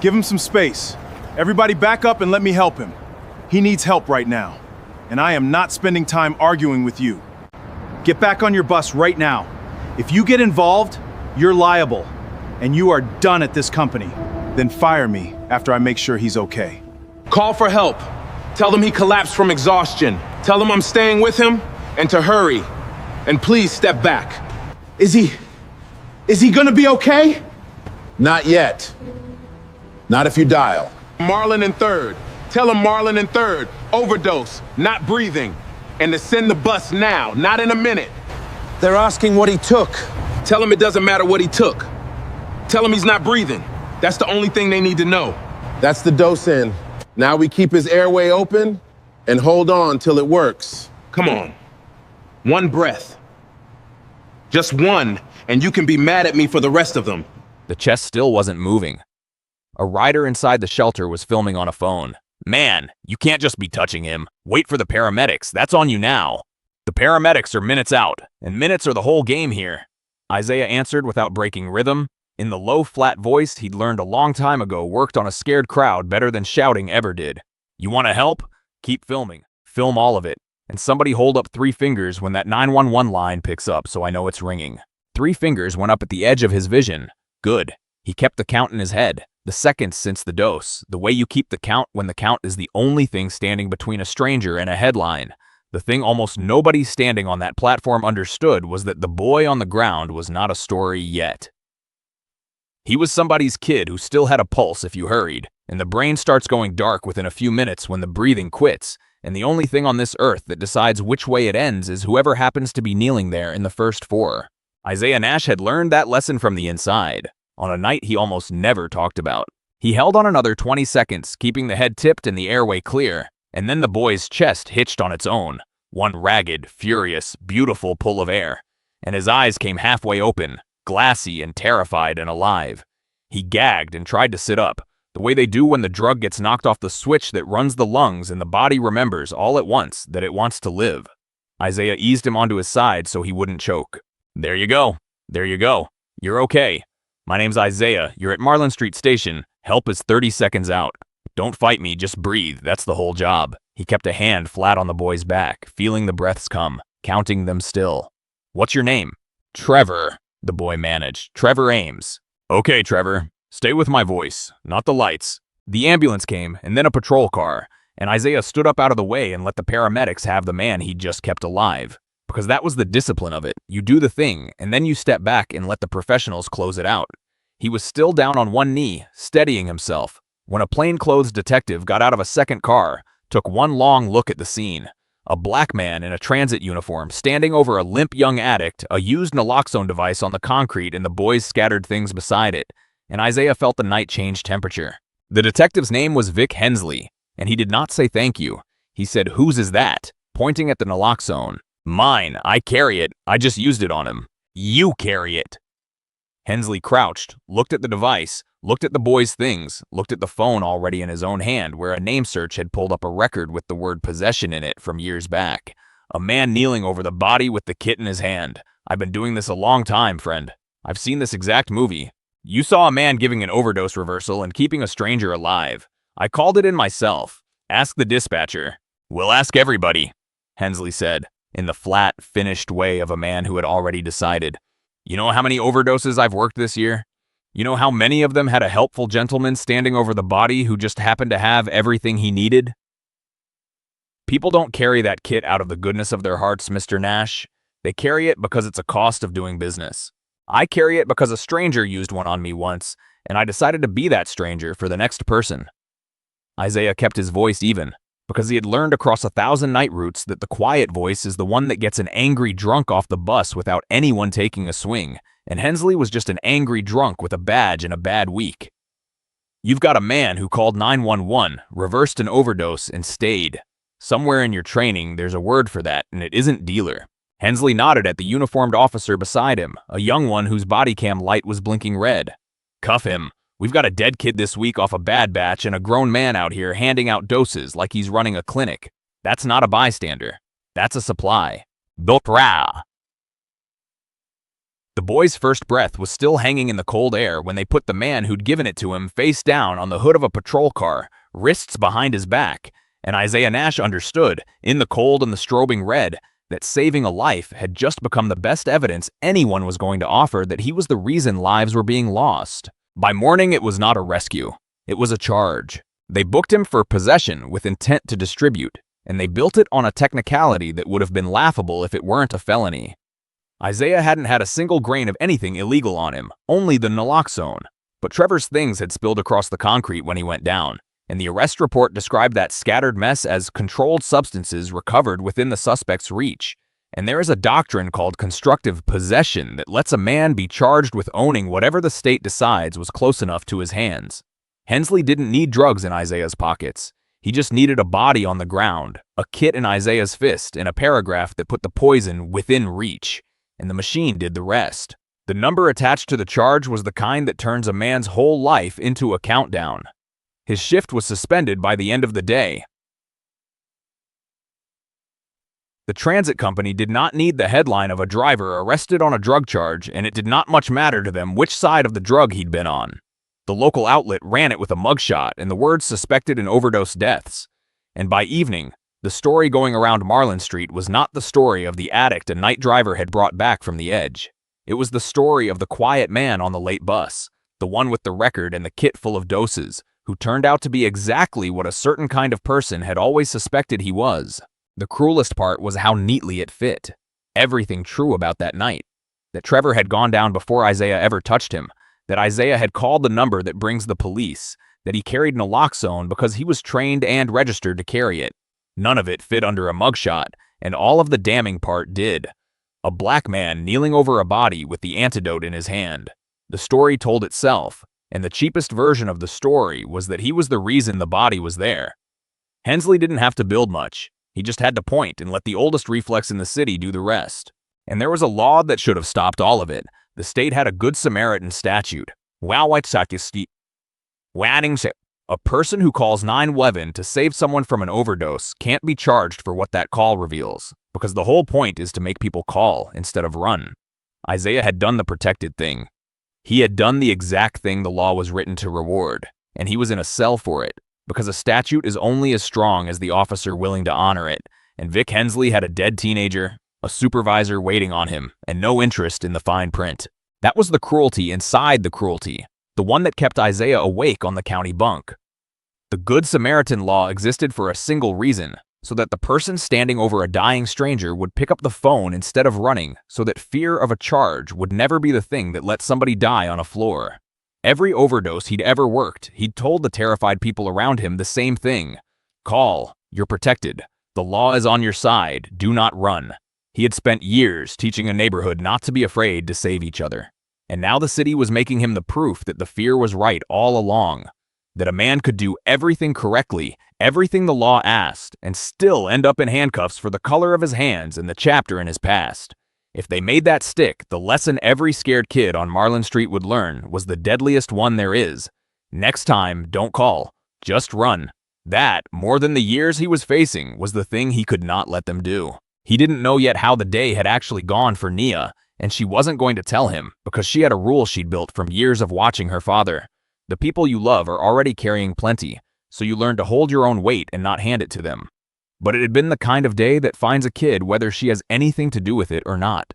Give him some space. Everybody back up and let me help him. He needs help right now, and I am not spending time arguing with you. Get back on your bus right now. If you get involved, you're liable, and you are done at this company. Then fire me after I make sure he's okay. Call for help. Tell him he collapsed from exhaustion. Tell him I'm staying with him and to hurry. And please step back. Is he gonna be okay? Not yet. Not if you dial. Marlon in third. Tell him Marlon in third. Overdose, not breathing. And to send the bus now, not in a minute. They're asking what he took. Tell him it doesn't matter what he took. Tell him he's not breathing. That's the only thing they need to know. That's the dose in. Now we keep his airway open and hold on till it works. Come on. One breath. Just one, and you can be mad at me for the rest of them. The chest still wasn't moving. A rider inside the shelter was filming on a phone. Man, you can't just be touching him. Wait for the paramedics. That's on you now. The paramedics are minutes out, and minutes are the whole game here. Isaiah answered without breaking rhythm. In the low, flat voice he'd learned a long time ago worked on a scared crowd better than shouting ever did. You want to help? Keep filming. Film all of it. And somebody hold up 3 fingers when that 911 line picks up so I know it's ringing. 3 fingers went up at the edge of his vision. Good. He kept the count in his head. The seconds since the dose. The way you keep the count when the count is the only thing standing between a stranger and a headline. The thing almost nobody standing on that platform understood was that the boy on the ground was not a story yet. He was somebody's kid who still had a pulse if you hurried, and the brain starts going dark within a few minutes when the breathing quits, and the only thing on this earth that decides which way it ends is whoever happens to be kneeling there in the first 4. Isaiah Nash had learned that lesson from the inside, on a night he almost never talked about. He held on another 20 seconds, keeping the head tipped and the airway clear, and then the boy's chest hitched on its own, one ragged, furious, beautiful pull of air, and his eyes came halfway open, glassy and terrified and alive. He gagged and tried to sit up, the way they do when the drug gets knocked off the switch that runs the lungs and the body remembers all at once that it wants to live. Isaiah eased him onto his side so he wouldn't choke. There you go. There you go. You're okay. My name's Isaiah. You're at Marlin Street Station. Help is 30 seconds out. Don't fight me, just breathe. That's the whole job. He kept a hand flat on the boy's back, feeling the breaths come, counting them still. What's your name? Trevor, the boy managed. Trevor Ames. Okay, Trevor. Stay with my voice, not the lights. The ambulance came, and then a patrol car, and Isaiah stood up out of the way and let the paramedics have the man he'd just kept alive. Because that was the discipline of it. You do the thing, and then you step back and let the professionals close it out. He was still down on one knee, steadying himself, when a plainclothes detective got out of a second car, took one long look at the scene. A black man in a transit uniform standing over a limp young addict, a used naloxone device on the concrete and the boys scattered things beside it, and Isaiah felt the night change temperature. The detective's name was Vic Hensley, and he did not say thank you. He said, "Whose is that?" pointing at the naloxone. "Mine. I carry it. I just used it on him." "You carry it." Hensley crouched, looked at the device, looked at the boy's things, looked at the phone already in his own hand where a name search had pulled up a record with the word possession in it from years back. A man kneeling over the body with the kit in his hand. I've been doing this a long time, friend. I've seen this exact movie. You saw a man giving an overdose reversal and keeping a stranger alive. I called it in myself. Ask the dispatcher. We'll ask everybody, Hensley said, in the flat, finished way of a man who had already decided. You know how many overdoses I've worked this year? You know how many of them had a helpful gentleman standing over the body who just happened to have everything he needed? People don't carry that kit out of the goodness of their hearts, Mr. Nash. They carry it because it's a cost of doing business. I carry it because a stranger used one on me once, and I decided to be that stranger for the next person. Isaiah kept his voice even, because he had learned across 1,000 night routes that the quiet voice is the one that gets an angry drunk off the bus without anyone taking a swing, and Hensley was just an angry drunk with a badge and a bad week. You've got a man who called 911, reversed an overdose, and stayed. Somewhere in your training, there's a word for that, and it isn't dealer. Hensley nodded at the uniformed officer beside him, a young one whose body cam light was blinking red. Cuff him. We've got a dead kid this week off a bad batch and a grown man out here handing out doses like he's running a clinic. That's not a bystander. That's a supply. Dotra. The boy's first breath was still hanging in the cold air when they put the man who'd given it to him face down on the hood of a patrol car, wrists behind his back, and Isaiah Nash understood, in the cold and the strobing red, that saving a life had just become the best evidence anyone was going to offer that he was the reason lives were being lost. By morning, it was not a rescue. It was a charge. They booked him for possession with intent to distribute, and they built it on a technicality that would have been laughable if it weren't a felony. Isaiah hadn't had a single grain of anything illegal on him, only the naloxone. But Trevor's things had spilled across the concrete when he went down, and the arrest report described that scattered mess as controlled substances recovered within the suspect's reach. And there is a doctrine called constructive possession that lets a man be charged with owning whatever the state decides was close enough to his hands. Hensley didn't need drugs in Isaiah's pockets. He just needed a body on the ground, a kit in Isaiah's fist, and a paragraph that put the poison within reach. And the machine did the rest. The number attached to the charge was the kind that turns a man's whole life into a countdown. His shift was suspended by the end of the day. The transit company did not need the headline of a driver arrested on a drug charge, and it did not much matter to them which side of the drug he'd been on. The local outlet ran it with a mugshot and the words suspected in overdose deaths. And by evening, the story going around Marlin Street was not the story of the addict a night driver had brought back from the edge. It was the story of the quiet man on the late bus, the one with the record and the kit full of doses, who turned out to be exactly what a certain kind of person had always suspected he was. The cruelest part was how neatly it fit. Everything true about that night. That Trevor had gone down before Isaiah ever touched him. That Isaiah had called the number that brings the police. That he carried naloxone because he was trained and registered to carry it. None of it fit under a mugshot, and all of the damning part did. A black man kneeling over a body with the antidote in his hand. The story told itself, and the cheapest version of the story was that he was the reason the body was there. Hensley didn't have to build much. He just had to point and let the oldest reflex in the city do the rest. And there was a law that should have stopped all of it. The state had a Good Samaritan statute. A person who calls 911 to save someone from an overdose can't be charged for what that call reveals, because the whole point is to make people call instead of run. Isaiah had done the protected thing. He had done the exact thing the law was written to reward, and he was in a cell for it, because a statute is only as strong as the officer willing to honor it, and Vic Hensley had a dead teenager, a supervisor waiting on him, and no interest in the fine print. That was the cruelty inside the cruelty, the one that kept Isaiah awake on the county bunk. The Good Samaritan law existed for a single reason, so that the person standing over a dying stranger would pick up the phone instead of running, so that fear of a charge would never be the thing that let somebody die on a floor. Every overdose he'd ever worked, he'd told the terrified people around him the same thing. Call. You're protected. The law is on your side. Do not run. He had spent years teaching a neighborhood not to be afraid to save each other. And now the city was making him the proof that the fear was right all along. That a man could do everything correctly, everything the law asked, and still end up in handcuffs for the color of his hands and the chapter in his past. If they made that stick, the lesson every scared kid on Marlin Street would learn was the deadliest one there is. Next time, don't call. Just run. That, more than the years he was facing, was the thing he could not let them do. He didn't know yet how the day had actually gone for Nia, and she wasn't going to tell him, because she had a rule she'd built from years of watching her father. The people you love are already carrying plenty, so you learn to hold your own weight and not hand it to them. But it had been the kind of day that finds a kid whether she has anything to do with it or not.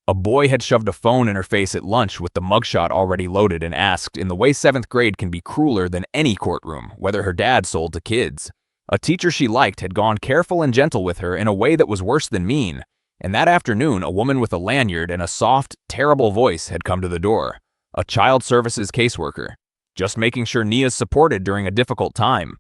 A boy had shoved a phone in her face at lunch with the mugshot already loaded and asked in the way 7th grade can be crueler than any courtroom, whether her dad sold to kids. A teacher she liked had gone careful and gentle with her in a way that was worse than mean, and that afternoon a woman with a lanyard and a soft, terrible voice had come to the door. A child services caseworker, just making sure Nia's supported during a difficult time,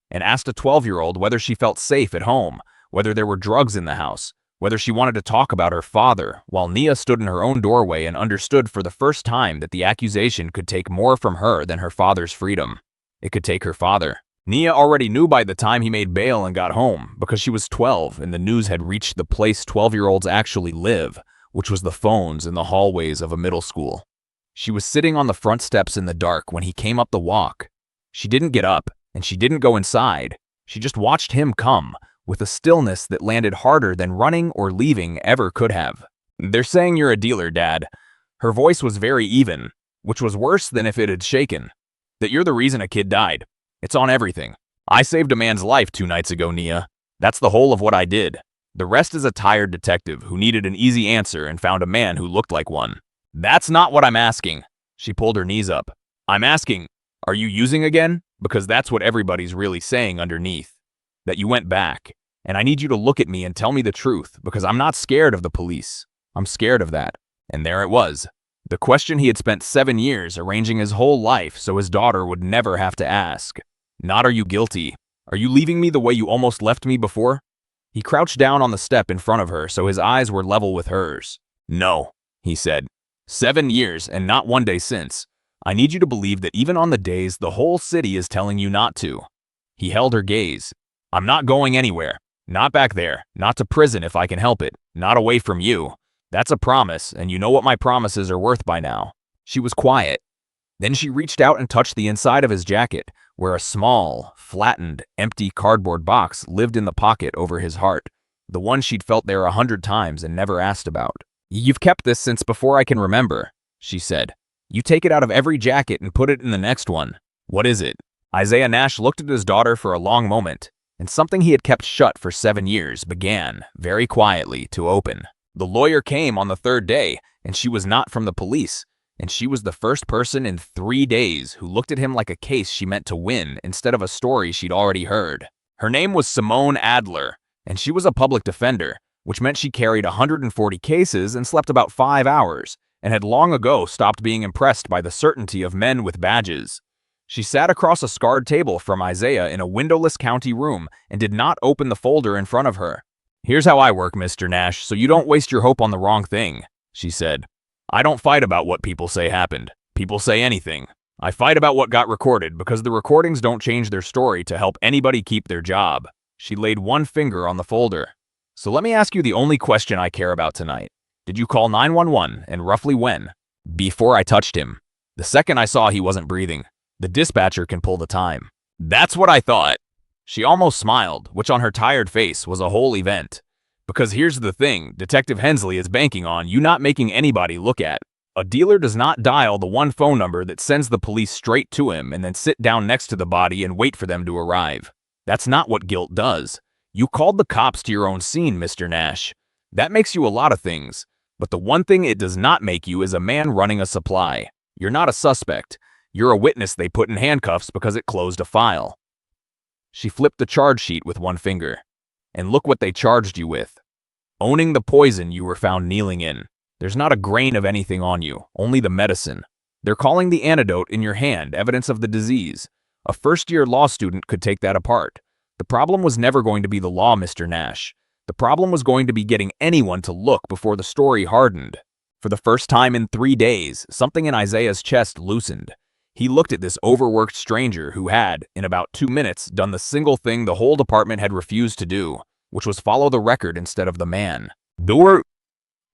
and asked a 12-year-old whether she felt safe at home, whether there were drugs in the house, whether she wanted to talk about her father, while Nia stood in her own doorway and understood for the first time that the accusation could take more from her than her father's freedom. It could take her father. Nia already knew by the time he made bail and got home, because she was 12 and the news had reached the place 12-year-olds actually live, which was the phones in the hallways of a middle school. She was sitting on the front steps in the dark when he came up the walk. She didn't get up, and she didn't go inside. She just watched him come, with a stillness that landed harder than running or leaving ever could have. "They're saying you're a dealer, Dad. Her voice was very even, which was worse than if it had shaken. That you're the reason a kid died. It's on everything. I saved a man's life 2 nights ago, Nia. That's the whole of what I did. The rest is a tired detective who needed an easy answer and found a man who looked like one. That's not what I'm asking. She pulled her knees up. I'm asking, are you using again? Because that's what everybody's really saying underneath. That you went back. And I need you to look at me and tell me the truth, because I'm not scared of the police. I'm scared of that. And there it was. The question he had spent 7 years arranging his whole life so his daughter would never have to ask. Not are you guilty. Are you leaving me the way you almost left me before? He crouched down on the step in front of her so his eyes were level with hers. No, he said. 7 years and not 1 day since. I need you to believe that even on the days the whole city is telling you not to. He held her gaze. I'm not going anywhere. Not back there. Not to prison if I can help it. Not away from you. That's a promise, and you know what my promises are worth by now. She was quiet. Then she reached out and touched the inside of his jacket, where a small, flattened, empty cardboard box lived in the pocket over his heart, the one she'd felt there 100 times and never asked about. You've kept this since before I can remember, she said. You take it out of every jacket and put it in the next one. What is it? Isaiah Nash looked at his daughter for a long moment, and something he had kept shut for 7 years began, very quietly, to open. The lawyer came on the 3rd day, and she was not from the police, and she was the first person in 3 days who looked at him like a case she meant to win instead of a story she'd already heard. Her name was Simone Adler, and she was a public defender, which meant she carried 140 cases and slept about 5 hours, and had long ago stopped being impressed by the certainty of men with badges. She sat across a scarred table from Isaiah in a windowless county room and did not open the folder in front of her. Here's how I work, Mr. Nash, so you don't waste your hope on the wrong thing, she said. I don't fight about what people say happened. People say anything. I fight about what got recorded because the recordings don't change their story to help anybody keep their job. She laid one finger on the folder. So let me ask you the only question I care about tonight. Did you call 911 and roughly when? Before I touched him. The second I saw he wasn't breathing. The dispatcher can pull the time. That's what I thought. She almost smiled, which on her tired face was a whole event. Because here's the thing, Detective Hensley is banking on you not making anybody look at. A dealer does not dial the one phone number that sends the police straight to him and then sit down next to the body and wait for them to arrive. That's not what guilt does. You called the cops to your own scene, Mr. Nash. That makes you a lot of things, but the one thing it does not make you is a man running a supply. You're not a suspect. You're a witness they put in handcuffs because it closed a file. She flipped the charge sheet with one finger. And look what they charged you with. Owning the poison you were found kneeling in. There's not a grain of anything on you, only the medicine. They're calling the antidote in your hand evidence of the disease. A first-year law student could take that apart. The problem was never going to be the law, Mr. Nash. The problem was going to be getting anyone to look before the story hardened. For the first time in 3 days, something in Isaiah's chest loosened. He looked at this overworked stranger who had, in about 2 minutes, done the single thing the whole department had refused to do, which was follow the record instead of the man.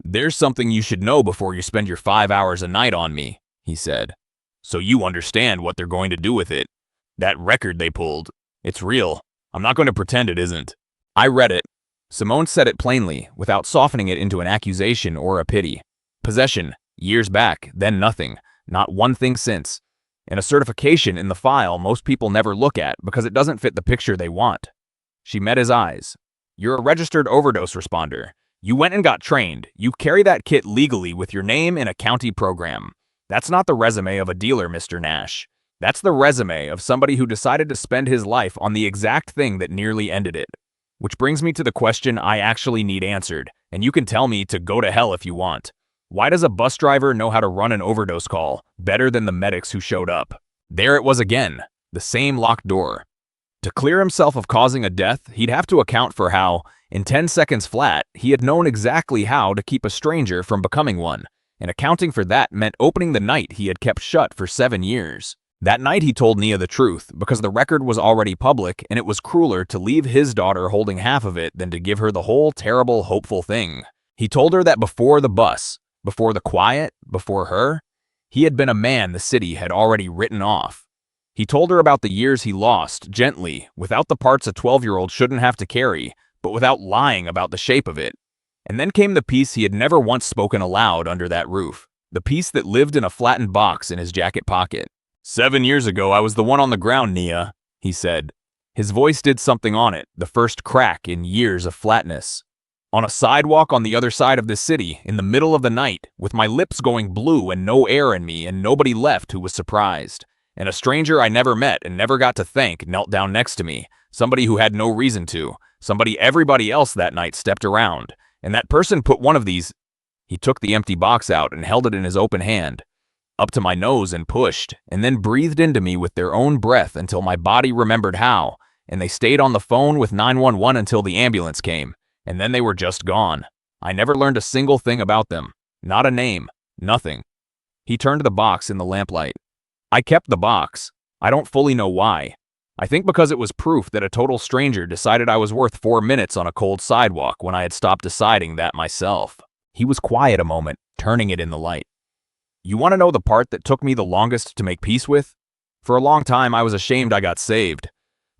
There's something you should know before you spend your 5 hours a night on me, he said. So you understand what they're going to do with it. That record they pulled, it's real. I'm not going to pretend it isn't. I read it. Simone said it plainly, without softening it into an accusation or a pity. Possession, years back, then nothing, not one thing since. And a certification in the file most people never look at because it doesn't fit the picture they want. She met his eyes. You're a registered overdose responder. You went and got trained. You carry that kit legally with your name in a county program. That's not the resume of a dealer, Mr. Nash. That's the resume of somebody who decided to spend his life on the exact thing that nearly ended it. Which brings me to the question I actually need answered, and you can tell me to go to hell if you want. Why does a bus driver know how to run an overdose call better than the medics who showed up? There it was again, the same locked door. To clear himself of causing a death, he'd have to account for how, in 10 seconds flat, he had known exactly how to keep a stranger from becoming one, and accounting for that meant opening the night he had kept shut for 7 years. That night he told Nia the truth, because the record was already public and it was crueler to leave his daughter holding half of it than to give her the whole terrible, hopeful thing. He told her that before the bus, before the quiet, before her, he had been a man the city had already written off. He told her about the years he lost, gently, without the parts a 12-year-old shouldn't have to carry, but without lying about the shape of it. And then came the piece he had never once spoken aloud under that roof. the piece that lived in a flattened box in his jacket pocket. 7 years ago, I was the one on the ground, Nia, he said. His voice did something on it, the first crack in years of flatness. On a sidewalk on the other side of the city, in the middle of the night, with my lips going blue and no air in me and nobody left who was surprised. And a stranger I never met and never got to thank knelt down next to me, somebody who had no reason to, somebody everybody else that night stepped around. And that person put one of these. He took the empty box out and held it in his open hand, up to my nose and pushed, and then breathed into me with their own breath until my body remembered how, and they stayed on the phone with 911 until the ambulance came, and then they were just gone. I never learned a single thing about them. Not a name. Nothing. He turned the box in the lamplight. I kept the box. I don't fully know why. I think because it was proof that a total stranger decided I was worth 4 minutes on a cold sidewalk when I had stopped deciding that myself. He was quiet a moment, turning it in the light. You want to know the part that took me the longest to make peace with? For a long time, I was ashamed I got saved.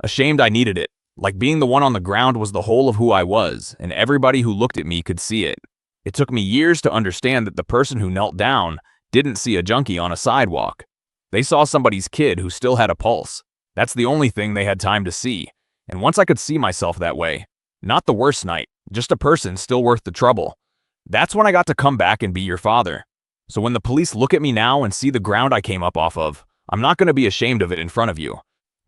Ashamed I needed it, like being the one on the ground was the whole of who I was, and everybody who looked at me could see it. It took me years to understand that the person who knelt down didn't see a junkie on a sidewalk. They saw somebody's kid who still had a pulse. That's the only thing they had time to see. And once I could see myself that way, not the worst night, just a person still worth the trouble, that's when I got to come back and be your father. So when the police look at me now and see the ground I came up off of, I'm not going to be ashamed of it in front of you.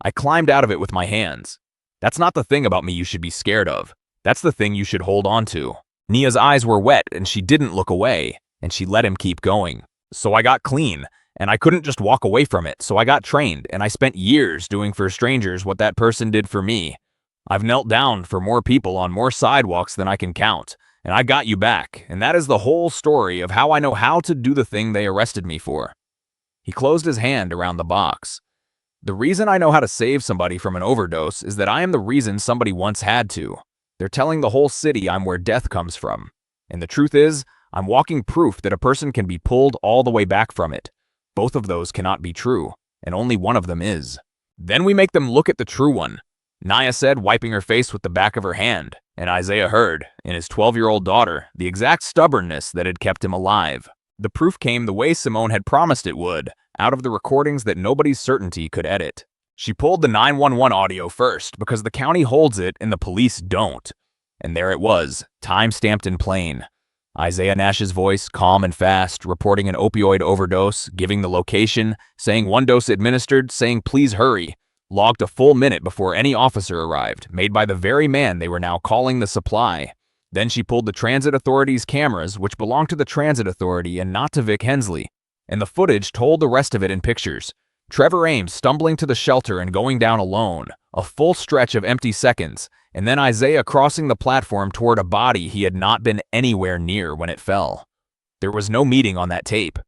I climbed out of it with my hands. That's not the thing about me you should be scared of. That's the thing you should hold on to. Nia's eyes were wet and she didn't look away, and she let him keep going. So I got clean. And I couldn't just walk away from it, so I got trained, and I spent years doing for strangers what that person did for me. I've knelt down for more people on more sidewalks than I can count, and I got you back, and that is the whole story of how I know how to do the thing they arrested me for. He closed his hand around the box. The reason I know how to save somebody from an overdose is that I am the reason somebody once had to. They're telling the whole city I'm where death comes from. And the truth is, I'm walking proof that a person can be pulled all the way back from it. Both of those cannot be true, and only one of them is. Then we make them look at the true one, Nia said, wiping her face with the back of her hand, and Isaiah heard, in his 12-year-old daughter, the exact stubbornness that had kept him alive. The proof came the way Simone had promised it would, out of the recordings that nobody's certainty could edit. She pulled the 911 audio first because the county holds it and the police don't. And there it was, time-stamped in plain. Isaiah Nash's voice, calm and fast, reporting an opioid overdose, giving the location, saying 1 dose administered, saying please hurry, logged a full minute before any officer arrived, made by the very man they were now calling the supply. Then she pulled the transit authority's cameras, which belonged to the transit authority and not to Vic Hensley, and the footage told the rest of it in pictures. Trevor Ames stumbling to the shelter and going down alone, a full stretch of empty seconds, and then Isaiah crossing the platform toward a body he had not been anywhere near when it fell. There was no meeting on that tape.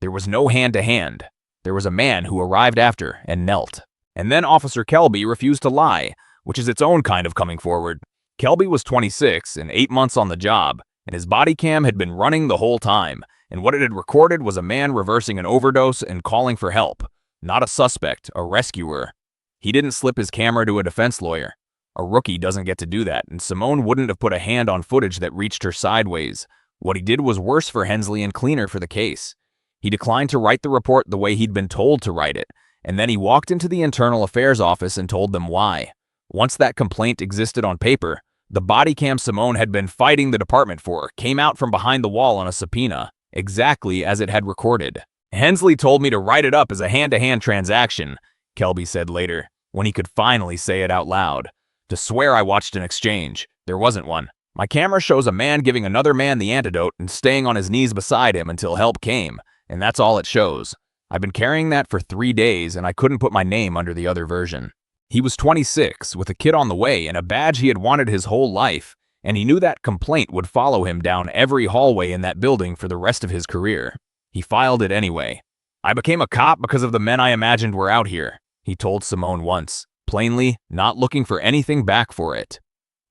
There was no hand-to-hand. There was a man who arrived after and knelt. And then Officer Kelby refused to lie, which is its own kind of coming forward. Kelby was 26 and 8 months on the job, and his body cam had been running the whole time, and what it had recorded was a man reversing an overdose and calling for help. Not a suspect, a rescuer. He didn't slip his camera to a defense lawyer. A rookie doesn't get to do that, and Simone wouldn't have put a hand on footage that reached her sideways. What he did was worse for Hensley and cleaner for the case. He declined to write the report the way he'd been told to write it, and then he walked into the Internal Affairs office and told them why. Once that complaint existed on paper, the body cam Simone had been fighting the department for came out from behind the wall on a subpoena, exactly as it had recorded. Hensley told me to write it up as a hand-to-hand transaction, Kelby said later, when he could finally say it out loud. To swear I watched an exchange. There wasn't one. My camera shows a man giving another man the antidote and staying on his knees beside him until help came, and that's all it shows. I've been carrying that for 3 days, and I couldn't put my name under the other version. He was 26, with a kid on the way and a badge he had wanted his whole life, and he knew that complaint would follow him down every hallway in that building for the rest of his career. He filed it anyway. I became a cop because of the men I imagined were out here, he told Simone once, plainly not looking for anything back for it.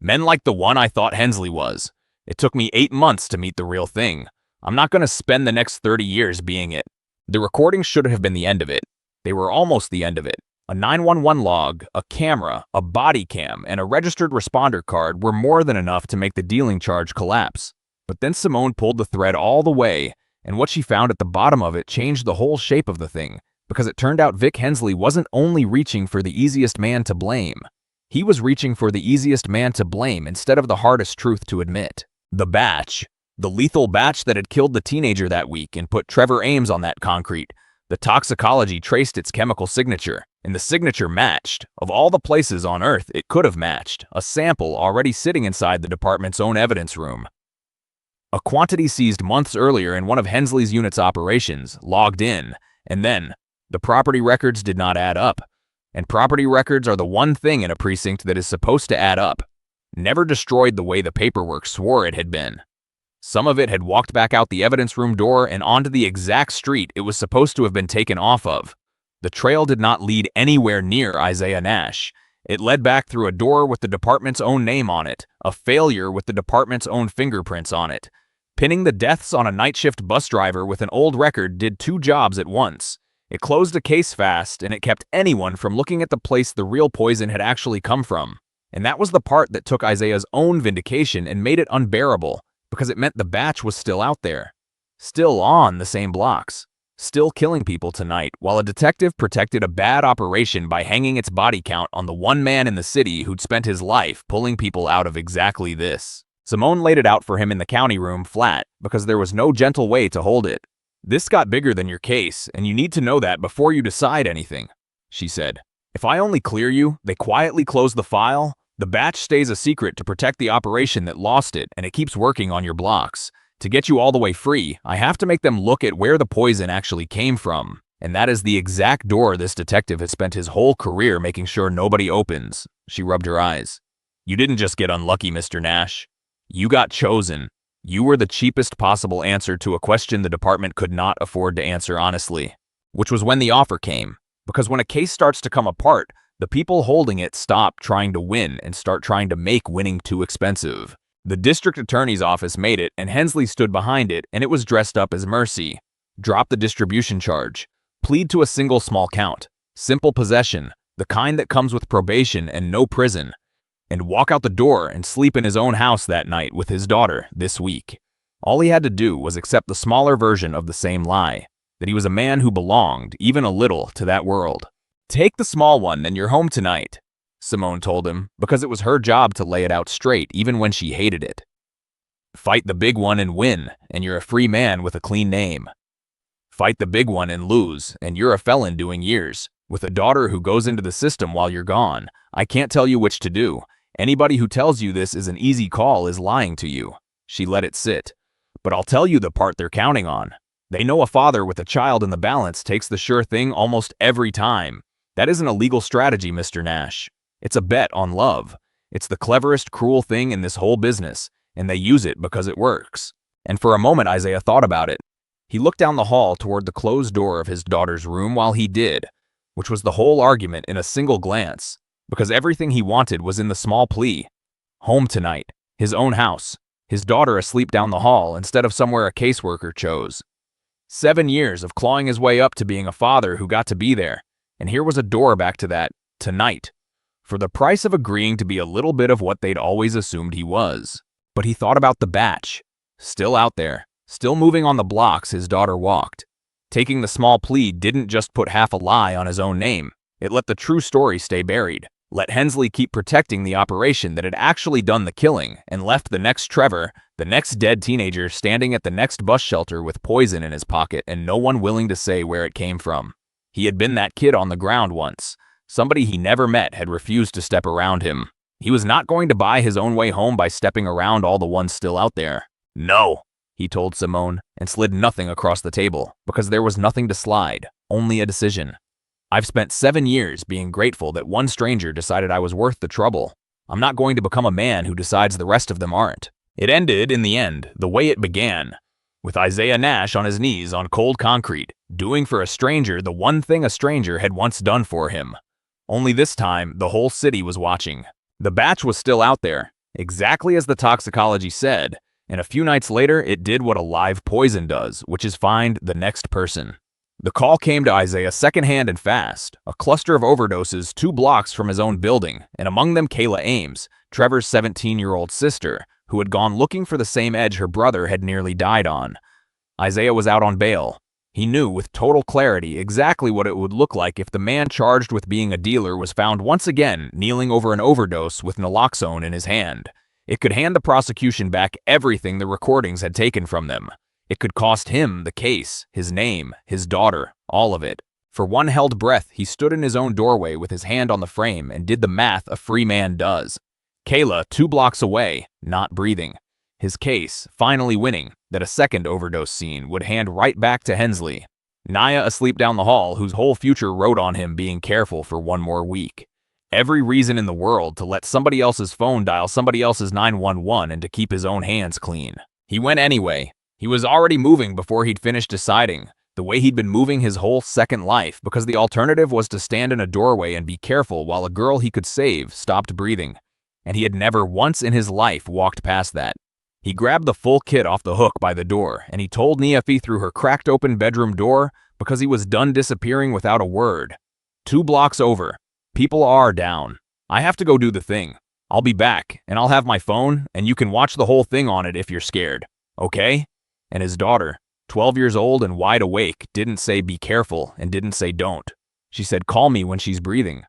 Men like the one I thought Hensley was. It took me 8 months to meet the real thing. I'm not going to spend the next 30 years being it. The recordings should have been the end of it. They were almost the end of it. A 911 log, a camera, a body cam, and a registered responder card were more than enough to make the dealing charge collapse. But then Simone pulled the thread all the way, and what she found at the bottom of it changed the whole shape of the thing, because it turned out Vic Hensley wasn't only reaching for the easiest man to blame. He was reaching for the easiest man to blame instead of the hardest truth to admit. The batch. The lethal batch that had killed the teenager that week and put Trevor Ames on that concrete. The toxicology traced its chemical signature, and the signature matched. Of all the places on Earth it could have matched, a sample already sitting inside the department's own evidence room. A quantity seized months earlier in one of Hensley's unit's operations, logged in, and then the property records did not add up. And property records are the one thing in a precinct that is supposed to add up. Never destroyed the way the paperwork swore it had been. Some of it had walked back out the evidence room door and onto the exact street it was supposed to have been taken off of. The trail did not lead anywhere near Isaiah Nash. It led back through a door with the department's own name on it, a failure with the department's own fingerprints on it. Pinning the deaths on a night shift bus driver with an old record did two jobs at once. It closed a case fast, and it kept anyone from looking at the place the real poison had actually come from. And that was the part that took Isaiah's own vindication and made it unbearable, because it meant the batch was still out there. Still on the same blocks. Still killing people tonight, while a detective protected a bad operation by hanging its body count on the one man in the city who'd spent his life pulling people out of exactly this. Simone laid it out for him in the county room flat, because there was no gentle way to hold it. "This got bigger than your case, and you need to know that before you decide anything," she said. "If I only clear you, they quietly close the file, the batch stays a secret to protect the operation that lost it, and it keeps working on your blocks. To get you all the way free, I have to make them look at where the poison actually came from. And that is the exact door this detective has spent his whole career making sure nobody opens." She rubbed her eyes. "You didn't just get unlucky, Mr. Nash. You got chosen. You were the cheapest possible answer to a question the department could not afford to answer honestly." Which was when the offer came. Because when a case starts to come apart, the people holding it stop trying to win and start trying to make winning too expensive. The district attorney's office made it, and Hensley stood behind it, and it was dressed up as mercy. Drop the distribution charge. Plead to a single small count. Simple possession, the kind that comes with probation and no prison. And walk out the door and sleep in his own house that night with his daughter this week. All he had to do was accept the smaller version of the same lie, that he was a man who belonged, even a little, to that world. "Take the small one and you're home tonight," Simone told him, because it was her job to lay it out straight even when she hated it. "Fight the big one and win, and you're a free man with a clean name. Fight the big one and lose, and you're a felon doing years, with a daughter who goes into the system while you're gone. I can't tell you which to do. Anybody who tells you this is an easy call is lying to you." She let it sit. "But I'll tell you the part they're counting on. They know a father with a child in the balance takes the sure thing almost every time. That isn't a legal strategy, Mr. Nash. It's a bet on love. It's the cleverest, cruel thing in this whole business, and they use it because it works." And for a moment Isaiah thought about it. He looked down the hall toward the closed door of his daughter's room while he did, which was the whole argument in a single glance. Because everything he wanted was in the small plea. Home tonight, his own house, his daughter asleep down the hall instead of somewhere a caseworker chose. 7 years of clawing his way up to being a father who got to be there, and here was a door back to that, tonight, for the price of agreeing to be a little bit of what they'd always assumed he was. But he thought about the batch, still out there, still moving on the blocks his daughter walked. Taking the small plea didn't just put half a lie on his own name, it let the true story stay buried. Let Hensley keep protecting the operation that had actually done the killing, and left the next Trevor, the next dead teenager, standing at the next bus shelter with poison in his pocket and no one willing to say where it came from. He had been that kid on the ground once. Somebody he never met had refused to step around him. He was not going to buy his own way home by stepping around all the ones still out there. "No," he told Simone, and slid nothing across the table, because there was nothing to slide, only a decision. "I've spent 7 years being grateful that one stranger decided I was worth the trouble. I'm not going to become a man who decides the rest of them aren't." It ended, in the end, the way it began, with Isaiah Nash on his knees on cold concrete, doing for a stranger the one thing a stranger had once done for him. Only this time, the whole city was watching. The batch was still out there, exactly as the toxicology said, and a few nights later it did what a live poison does, which is find the next person. The call came to Isaiah secondhand and fast, a cluster of overdoses 2 blocks from his own building, and among them Kayla Ames, Trevor's 17-year-old sister, who had gone looking for the same edge her brother had nearly died on. Isaiah was out on bail. He knew with total clarity exactly what it would look like if the man charged with being a dealer was found once again kneeling over an overdose with naloxone in his hand. It could hand the prosecution back everything the recordings had taken from them. It could cost him the case, his name, his daughter, all of it. For one held breath, he stood in his own doorway with his hand on the frame and did the math a free man does. Kayla, 2 blocks away, not breathing. His case, finally winning, that a second overdose scene would hand right back to Hensley. Naya asleep down the hall, whose whole future rode on him being careful for one more week. Every reason in the world to let somebody else's phone dial somebody else's 911 and to keep his own hands clean. He went anyway. He was already moving before he'd finished deciding, the way he'd been moving his whole second life, because the alternative was to stand in a doorway and be careful while a girl he could save stopped breathing. And he had never once in his life walked past that. He grabbed the full kit off the hook by the door, and he told Niafi through her cracked open bedroom door because he was done disappearing without a word. 2 blocks over. People are down. I have to go do the thing. I'll be back, and I'll have my phone, and you can watch the whole thing on it if you're scared. Okay? And his daughter, 12 years old and wide awake, didn't say be careful and didn't say don't. She said call me when she's breathing.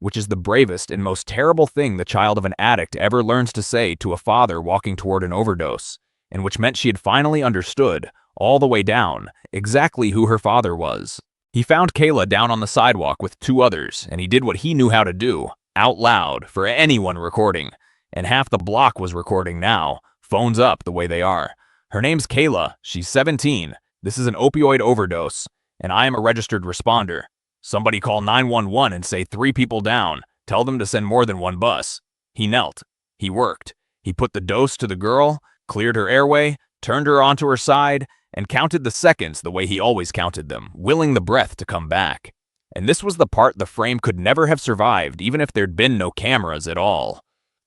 Which is the bravest and most terrible thing the child of an addict ever learns to say to a father walking toward an overdose, and which meant she had finally understood, all the way down, exactly who her father was. He found Kayla down on the sidewalk with 2 others, and he did what he knew how to do, out loud, for anyone recording. And half the block was recording now, phones up the way they are. Her name's Kayla, she's 17, this is an opioid overdose, and I am a registered responder. Somebody call 911 and say 3 people down. Tell them to send more than 1 bus. He knelt. He worked. He put the dose to the girl, cleared her airway, turned her onto her side, and counted the seconds the way he always counted them, willing the breath to come back. And this was the part the frame could never have survived even if there'd been no cameras at all.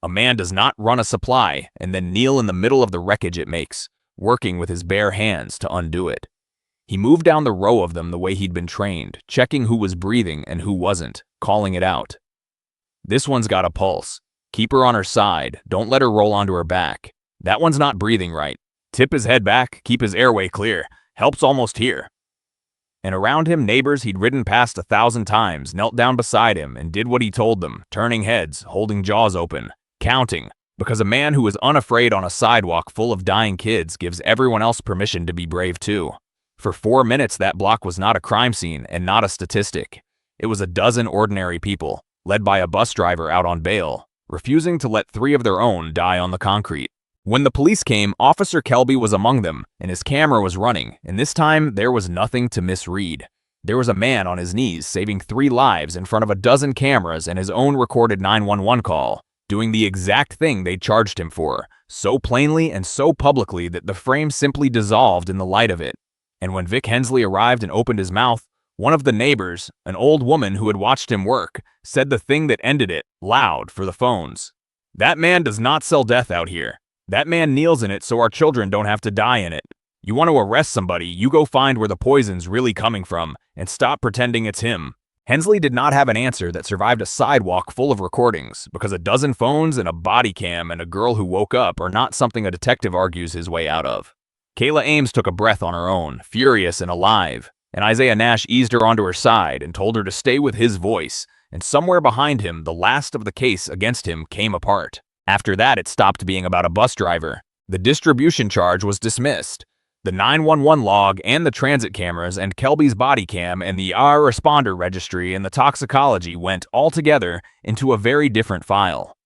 A man does not run a supply and then kneel in the middle of the wreckage it makes, working with his bare hands to undo it. He moved down the row of them the way he'd been trained, checking who was breathing and who wasn't, calling it out. This one's got a pulse. Keep her on her side, don't let her roll onto her back. That one's not breathing right. Tip his head back, keep his airway clear. Help's almost here. And around him, neighbors he'd ridden past 1,000 times knelt down beside him and did what he told them, turning heads, holding jaws open, counting, because a man who is unafraid on a sidewalk full of dying kids gives everyone else permission to be brave too. For 4 minutes, that block was not a crime scene and not a statistic. It was a dozen ordinary people, led by a bus driver out on bail, refusing to let 3 of their own die on the concrete. When the police came, Officer Kelby was among them, and his camera was running, and this time there was nothing to misread. There was a man on his knees saving 3 lives in front of a dozen cameras and his own recorded 911 call, doing the exact thing they charged him for, so plainly and so publicly that the frame simply dissolved in the light of it. And when Vic Hensley arrived and opened his mouth, one of the neighbors, an old woman who had watched him work, said the thing that ended it, loud for the phones. That man does not sell death out here. That man kneels in it so our children don't have to die in it. You want to arrest somebody, you go find where the poison's really coming from, and stop pretending it's him. Hensley did not have an answer that survived a sidewalk full of recordings, because a dozen phones and a body cam and a girl who woke up are not something a detective argues his way out of. Kayla Ames took a breath on her own, furious and alive, and Isaiah Nash eased her onto her side and told her to stay with his voice, and somewhere behind him, the last of the case against him came apart. After that, it stopped being about a bus driver. The distribution charge was dismissed. The 911 log and the transit cameras and Kelby's body cam and the R responder registry and the toxicology went all together into a very different file.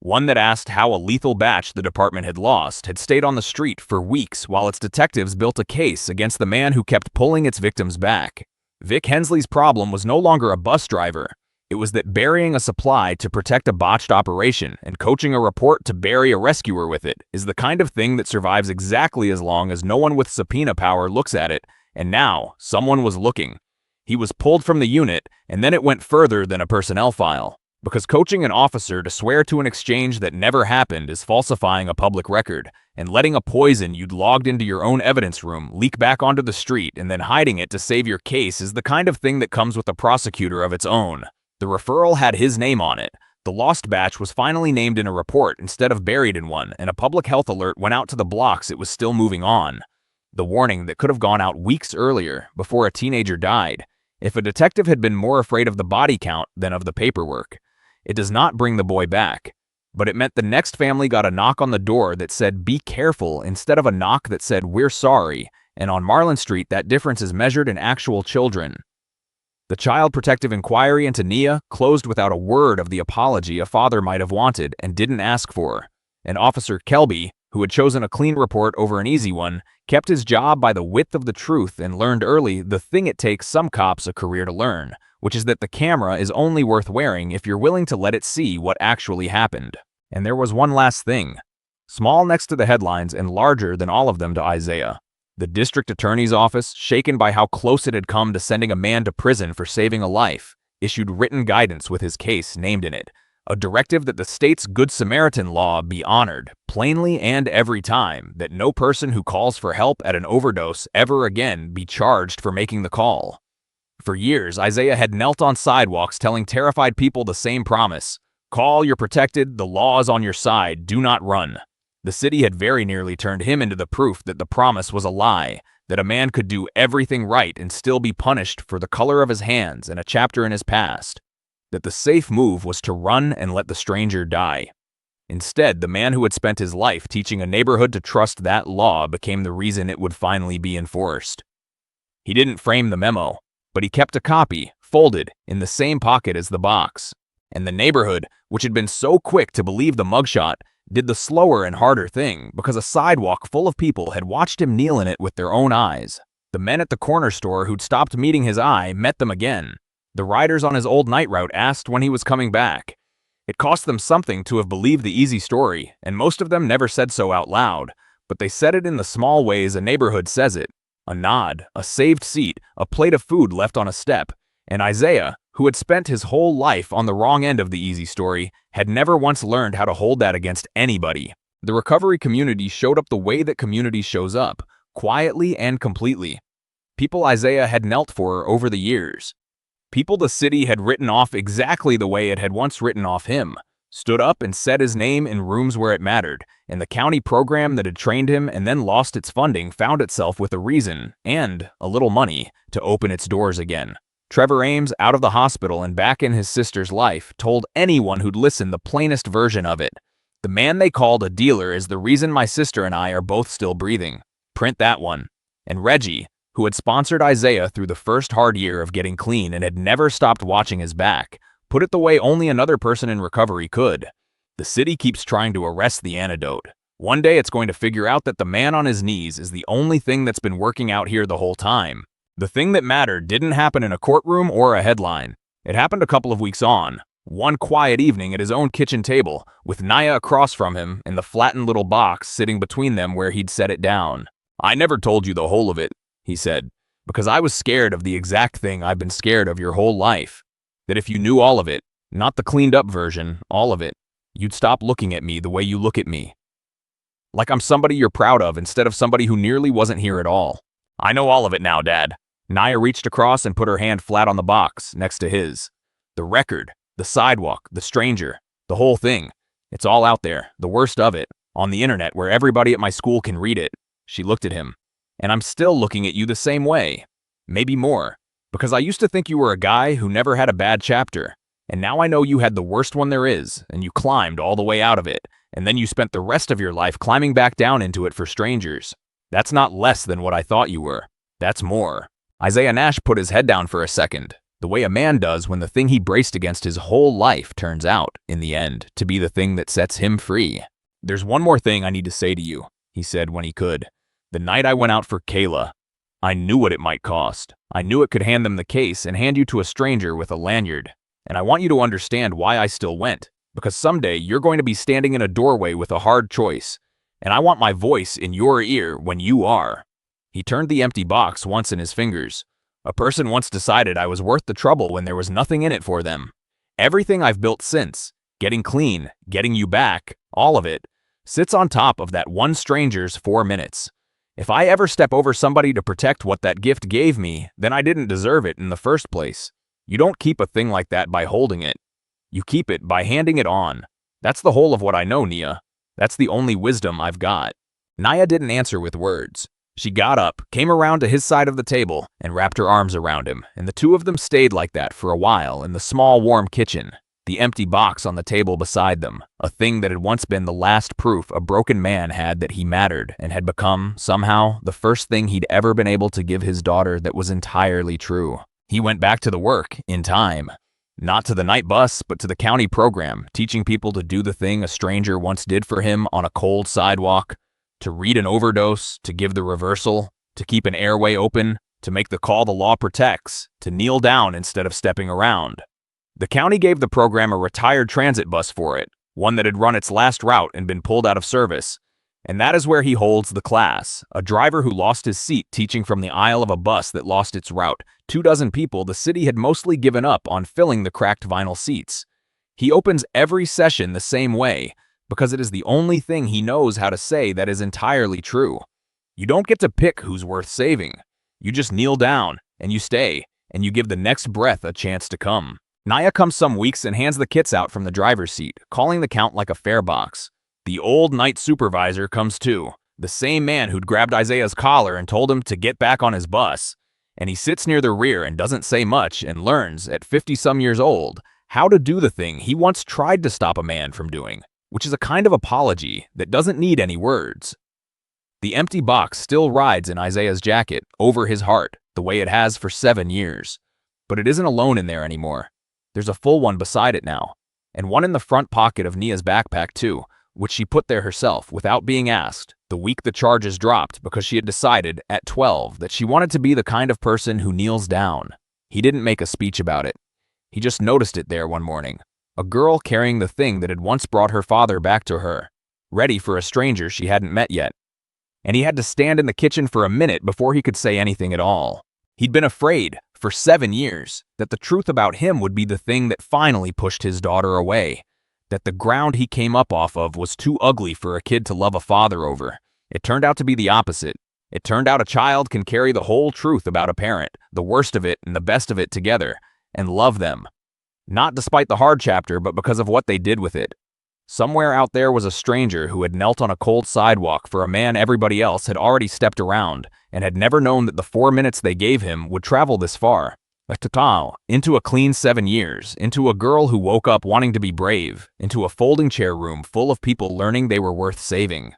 One that asked how a lethal batch the department had lost had stayed on the street for weeks while its detectives built a case against the man who kept pulling its victims back. Vic Hensley's problem was no longer a bus driver. It was that burying a supply to protect a botched operation and coaching a report to bury a rescuer with it is the kind of thing that survives exactly as long as no one with subpoena power looks at it, and now someone was looking. He was pulled from the unit, and then it went further than a personnel file. Because coaching an officer to swear to an exchange that never happened is falsifying a public record, and letting a poison you'd logged into your own evidence room leak back onto the street and then hiding it to save your case is the kind of thing that comes with a prosecutor of its own. The referral had his name on it. The lost batch was finally named in a report instead of buried in one, and a public health alert went out to the blocks it was still moving on. The warning that could have gone out weeks earlier, before a teenager died, if a detective had been more afraid of the body count than of the paperwork. It does not bring the boy back, but it meant the next family got a knock on the door that said, "Be careful," instead of a knock that said, "We're sorry." And on Marlin Street, that difference is measured in actual children. The Child Protective Inquiry into Nia closed without a word of the apology a father might have wanted and didn't ask for. And Officer Kelby, who had chosen a clean report over an easy one, kept his job by the width of the truth and learned early the thing it takes some cops a career to learn, which is that the camera is only worth wearing if you're willing to let it see what actually happened. And there was one last thing. Small next to the headlines and larger than all of them to Isaiah. The district attorney's office, shaken by how close it had come to sending a man to prison for saving a life, issued written guidance with his case named in it, a directive that the state's Good Samaritan law be honored, plainly and every time, that no person who calls for help at an overdose ever again be charged for making the call. For years, Isaiah had knelt on sidewalks telling terrified people the same promise: "Call, you're protected, the law is on your side, do not run." The city had very nearly turned him into the proof that the promise was a lie, that a man could do everything right and still be punished for the color of his hands and a chapter in his past, that the safe move was to run and let the stranger die. Instead, the man who had spent his life teaching a neighborhood to trust that law became the reason it would finally be enforced. He didn't frame the memo, but he kept a copy, folded, in the same pocket as the box. And the neighborhood, which had been so quick to believe the mugshot, did the slower and harder thing because a sidewalk full of people had watched him kneel in it with their own eyes. The men at the corner store who'd stopped meeting his eye met them again. The riders on his old night route asked when he was coming back. It cost them something to have believed the easy story, and most of them never said so out loud, but they said it in the small ways a neighborhood says it. A nod, a saved seat, a plate of food left on a step, and Isaiah, who had spent his whole life on the wrong end of the easy story, had never once learned how to hold that against anybody. The recovery community showed up the way that community shows up, quietly and completely. People Isaiah had knelt for over the years. People the city had written off exactly the way it had once written off him, stood up and said his name in rooms where it mattered, and the county program that had trained him and then lost its funding found itself with a reason, and a little money, to open its doors again. Trevor Ames, out of the hospital and back in his sister's life, told anyone who'd listen the plainest version of it. "The man they called a dealer is the reason my sister and I are both still breathing. Print that one." And Reggie, who had sponsored Isaiah through the first hard year of getting clean and had never stopped watching his back, put it the way only another person in recovery could. The city keeps trying to arrest the antidote. One day it's going to figure out that the man on his knees is the only thing that's been working out here the whole time. The thing that mattered didn't happen in a courtroom or a headline. It happened a couple of weeks on, one quiet evening at his own kitchen table, with Naya across from him and the flattened little box sitting between them where he'd set it down. "I never told you the whole of it," he said, "because I was scared of the exact thing I've been scared of your whole life. That if you knew all of it, not the cleaned up version, all of it, you'd stop looking at me the way you look at me. Like I'm somebody you're proud of instead of somebody who nearly wasn't here at all. I know all of it now, Dad." Naya reached across and put her hand flat on the box next to his. "The record, the sidewalk, the stranger, the whole thing. It's all out there, the worst of it, on the internet where everybody at my school can read it." She looked at him. "And I'm still looking at you the same way. Maybe more. Because I used to think you were a guy who never had a bad chapter. And now I know you had the worst one there is, and you climbed all the way out of it, and then you spent the rest of your life climbing back down into it for strangers. That's not less than what I thought you were. That's more." Isaiah Nash put his head down for a second, the way a man does when the thing he braced against his whole life turns out, in the end, to be the thing that sets him free. "There's one more thing I need to say to you," he said when he could. "The night I went out for Kayla, I knew what it might cost. I knew it could hand them the case and hand you to a stranger with a lanyard. And I want you to understand why I still went, because someday you're going to be standing in a doorway with a hard choice, and I want my voice in your ear when you are." He turned the empty box once in his fingers. "A person once decided I was worth the trouble when there was nothing in it for them. Everything I've built since, getting clean, getting you back, all of it, sits on top of that one stranger's 4 minutes. If I ever step over somebody to protect what that gift gave me, then I didn't deserve it in the first place. You don't keep a thing like that by holding it. You keep it by handing it on. That's the whole of what I know, Nia. That's the only wisdom I've got." Naya didn't answer with words. She got up, came around to his side of the table, and wrapped her arms around him, and the two of them stayed like that for a while in the small, warm kitchen, the empty box on the table beside them, a thing that had once been the last proof a broken man had that he mattered and had become, somehow, the first thing he'd ever been able to give his daughter that was entirely true. He went back to the work, in time. Not to the night bus, but to the county program, teaching people to do the thing a stranger once did for him on a cold sidewalk, to read an overdose, to give the reversal, to keep an airway open, to make the call the law protects, to kneel down instead of stepping around. The county gave the program a retired transit bus for it, one that had run its last route and been pulled out of service. And that is where he holds the class, a driver who lost his seat teaching from the aisle of a bus that lost its route. 24 people the city had mostly given up on filling the cracked vinyl seats. He opens every session the same way, because it is the only thing he knows how to say that is entirely true. You don't get to pick who's worth saving. You just kneel down, and you stay, and you give the next breath a chance to come. Naya comes some weeks and hands the kits out from the driver's seat, calling the count like a fare box. The old night supervisor comes too, the same man who'd grabbed Isaiah's collar and told him to get back on his bus. And he sits near the rear and doesn't say much and learns, at 50-some years old, how to do the thing he once tried to stop a man from doing, which is a kind of apology that doesn't need any words. The empty box still rides in Isaiah's jacket, over his heart, the way it has for 7 years. But it isn't alone in there anymore. There's a full one beside it now, and one in the front pocket of Nia's backpack too, which she put there herself without being asked, the week the charges dropped because she had decided, at 12, that she wanted to be the kind of person who kneels down. He didn't make a speech about it. He just noticed it there one morning, a girl carrying the thing that had once brought her father back to her, ready for a stranger she hadn't met yet. And he had to stand in the kitchen for a minute before he could say anything at all. He'd been afraid, for 7 years, that the truth about him would be the thing that finally pushed his daughter away, that the ground he came up off of was too ugly for a kid to love a father over. It turned out to be the opposite. It turned out a child can carry the whole truth about a parent, the worst of it and the best of it together, and love them. Not despite the hard chapter, but because of what they did with it. Somewhere out there was a stranger who had knelt on a cold sidewalk for a man everybody else had already stepped around, and had never known that the 4 minutes they gave him would travel this far. Into a clean 7 years, into a girl who woke up wanting to be brave, into a folding chair room full of people learning they were worth saving.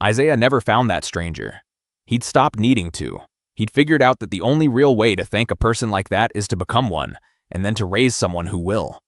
Isaiah never found that stranger. He'd stopped needing to. He'd figured out that the only real way to thank a person like that is to become one, and then to raise someone who will.